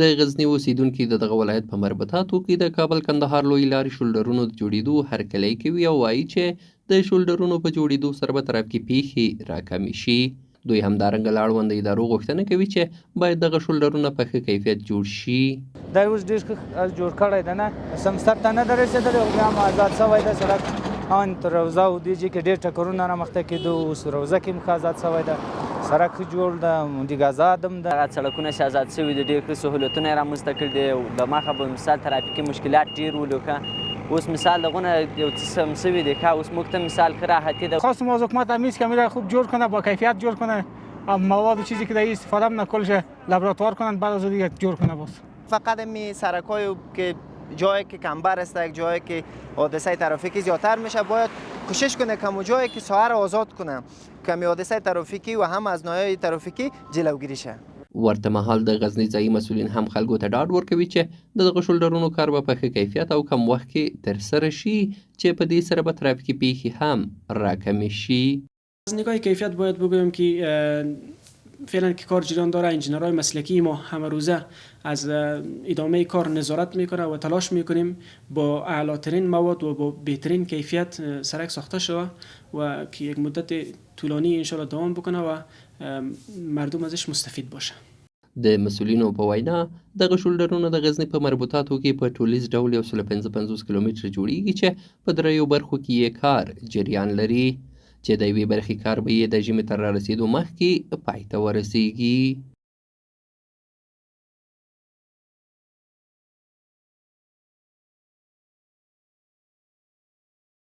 د غزني اوسیدونکي د دغه ولایت په مربوطاتو کې د کابل کندهار لوی لارې شولډرونو د جوړېدو هرکلی کوي او وایي چې د شولډرونو په جوړېدو سره به ترافیکي پیښې راکمې شي. دوی همدارنګه له اړونده ادارو غوښتنه کوي چې باید دغه شولډرونه په ښه کیفیت جوړ شي. دا اوس ډېر ښه جوړ کړی دی، نه سمسر ته نه دی رسېدلی او بیا هم آزاد شوی دی سړک. ان تر روضه او دې کې ډېر ټکرونه رامخته کېدو، اوس روضه کې هم ښه آزاد شوی دی، سړک ښه جوړ ده، دیګ آزاد هم ده. هغه سړکونه چې آزاد شوي دي ډېر ښه سهولتونه یې رامنځته کړي دي. د مخه به مثال ترافیکي مشکلات ډېر ولو، اوس مثال دغونه یو څه سم شوي دي که اوس موږ ته مثال ښه راحتي ده. خواستم از حکومت تمیز که میره خوب جور کنه، با کیفیت جور کنه، مواد و چیزی که در استفاده من کلش لابراتوار کنن، بعد از دیگه جور کنه. باز فقط می سرکایی که جایی که کمبر است، یک جایی که حادثه ترافیکی زیادتر میشه، باید کوشش کنه که اون جایی که ساحه را آزاد کنه که می حادثه ترافیکی و هم از نوعهای ترافیکی جلوگیری شه. ورته مهال د غزني ځایي مسؤلین هم خلکو ته ډاډ ورکوي چې د دغه شولډرونو کار به په ښه کیفیت او کم وخت کې ترسره شي چې په دې سره به ترافیکي پیښې هم راکمې شي. از نگاه کیفیت باید بگویم که فعلا که کار جریان داره، انجینرهای مسلکی ما همه روزه از ادامه کار نظارت میکنه و تلاش میکنیم با اعلاترین مواد و با بهترین کیفیت سرک ساخته شده و که یک مدت طولانی انشالله دوام بکنه و مردم ازش مستفید باشه. د مسؤلینو په وینا دغه شولډرونه د غزني په مربوطاتو کې په ټولیز ډول 155 کیلومتره جوړیږي چې په دریو برخو کې یې کار جریان لري چې د یوې برخې کار به یې د ژمي تر رارسېدو مخکې پای ته ورسیږي.